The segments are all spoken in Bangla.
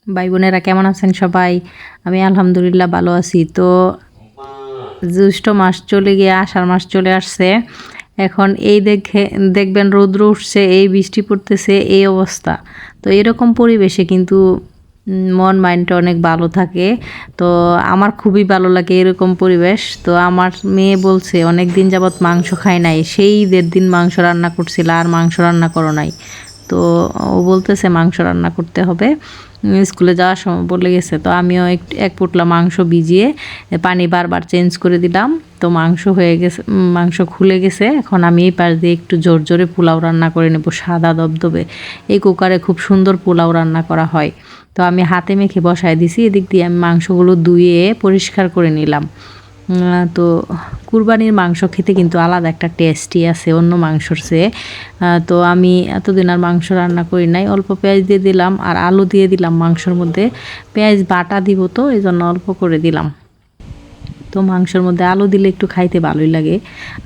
ভাই বোনেরা কেমন আছেন সবাই? আমি আলহামদুলিল্লাহ ভালো আছি। তো জ্যৈষ্ঠ মাস চলে গিয়ে আষাঢ় মাস চলে আসছে। এখন এই দেখবেন রৌদ্র উঠছে, এই বৃষ্টি পড়তেছে, এই অবস্থা। তো এরকম পরিবেশে কিন্তু মন মাইন্ডটা অনেক ভালো থাকে। তো আমার খুবই ভালো লাগে এরকম পরিবেশ। তো আমার মেয়ে বলছে অনেক দিন যাবৎ মাংস খায় নাই, সেই ঈদের দিন মাংস রান্না করছিল, আর মাংস রান্না করো নাই। তো ও বলতেছে মাংস রান্না করতে হবে, স্কুলে যাওয়ার সময় বলে গেছে। তো আমিও এক পোটলা মাংস ভিজিয়ে পানি বারবার চেঞ্জ করে দিলাম। তো মাংস হয়ে গেছে, মাংস খুলে গেছে। এখন আমি এই পাশ দিয়ে একটু জোর জোরে পোলাও রান্না করে নেব, সাদা দবদবে। এই কুকারে খুব সুন্দর পোলাও রান্না করা হয়। তো আমি হাতে মেখে বসায় দিছি, এদিক দিয়ে আমি মাংসগুলো ধুয়ে পরিষ্কার করে নিলাম। তো কুরবানির মাংস খেতে কিন্তু আলাদা একটা টেস্টই আছে অন্য মাংসর চেয়ে। তো আমি এতদিন আর মাংস রান্না করি নাই, অল্প পেঁয়াজ দিয়ে দিলাম আর আলু দিয়ে দিলাম মাংসর মধ্যে। পেঁয়াজ বাটা দিব, তো এই জন্য অল্প করে দিলাম। তো মাংসের মধ্যে আলু দিলে একটু খাইতে ভালোই লাগে।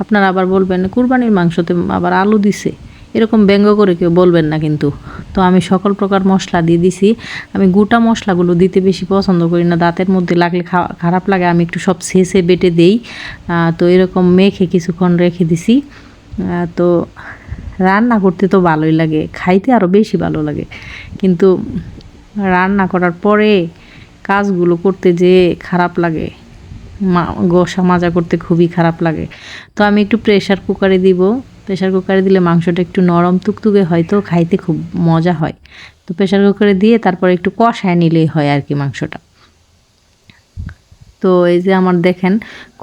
আপনারা আবার বলবেন কুরবানির মাংসতে আবার আলু দিছে, এরকম ব্যঙ্গ করে কেউ বলবেন না কিন্তু। তো আমি সকল প্রকার মশলা দিয়ে দিছি। আমি গোটা মশলাগুলো দিতে বেশি পছন্দ করি না, দাঁতের মধ্যে লাগলে খারাপ লাগে। আমি একটু সব ছেঁচে বেটে দেই। তো এরকম মেখে কিছুক্ষণ রেখে দিছি। তো রান্না করতে তো ভালোই লাগে, খাইতে আরও বেশি ভালো লাগে। কিন্তু রান্না করার পরে কাজগুলো করতে যে খারাপ লাগে, গোসা মাজা করতে খুবই খারাপ লাগে। তো আমি একটু প্রেশার কুকারে দিব। প্রেশার কুকারে দিলে মাংসটা একটু নরম তুকতুকে হয়, তো খাইতে খুব মজা হয়। তো প্রেশার কুকারে দিয়ে তারপর একটু কষায় নিলেই হয় আর কি মাংসটা। তো এই যে আমার দেখেন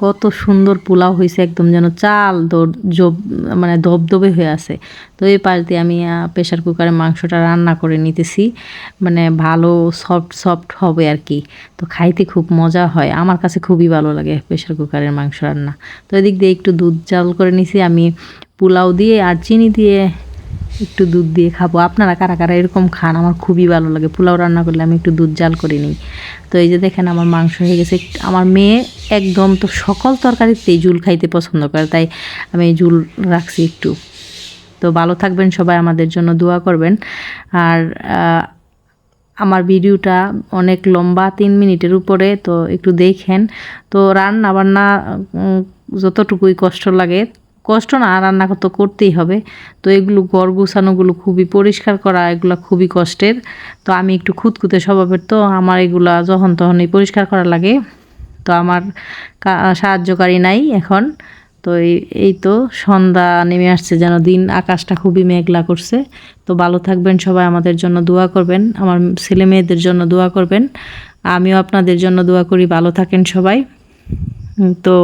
কত সুন্দর পোলাও হয়েছে, একদম যেন চাল মানে দবদবে হয়ে আছে। তো এই পাশ দিয়ে আমি প্রেশার কুকারে মাংসটা রান্না করে নিতেছি, মানে ভালো সফট সফট হবে আর কি। তো খাইতে খুব মজা হয়, আমার কাছে খুবই ভালো লাগে প্রেশার কুকারের মাংস রান্না। তো এদিক দিয়ে একটু দুধ জাল করে নিছি আমি, পোলাও দিয়ে আর চিনি দিয়ে একটু দুধ দিয়ে খাবো। আপনারা কারা কারা এরকম খান? আমার খুবই ভালো লাগে পোলাও রান্না করলে আমি একটু দুধ জাল করে নিই। তো এই যে দেখেন আমার মাংস হয়ে গেছে। আমার মেয়ে একদম তো সকল তরকারিতেই ঝুল খাইতে পছন্দ করে, তাই আমি ঝুল রাখছি একটু। তো ভালো থাকবেন সবাই, আমাদের জন্য দোয়া করবেন। আর আমার ভিডিওটা অনেক লম্বা, 3 মিনিটের উপরে, তো একটু দেখেন। তো রান্না বান্না যতটুকুই কষ্ট লাগে, কষ্ট না, রান্না তো করতেই হবে। তো এগুলো ঘর গুছানোগুলো খুবই পরিষ্কার করা, এগুলো খুবই কষ্টের। তো আমি একটু খুঁতখুঁতে স্বভাবের, তো আমার এগুলা যখন তখনই পরিষ্কার করা লাগে। তো আমার সাহায্যকারী নাই এখন। তো এই তো সন্ধ্যা নেমে আসছে, যেন দিন আকাশটা খুবই মেঘলা করছে। তো ভালো থাকবেন সবাই, আমাদের জন্য দোয়া করবেন, আমার ছেলে মেয়েদের জন্য দোয়া করবেন। আমিও আপনাদের জন্য দোয়া করি, ভালো থাকেন সবাই। তো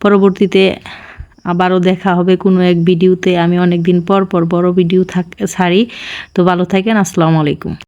পরবর্তীতে আবারও দেখা হবে কোনো এক ভিডিওতে। আমি অনেক দিন পর বড় ভিডিও ছাড়ি। তো ভালো থাকেন, আসসালামু আলাইকুম।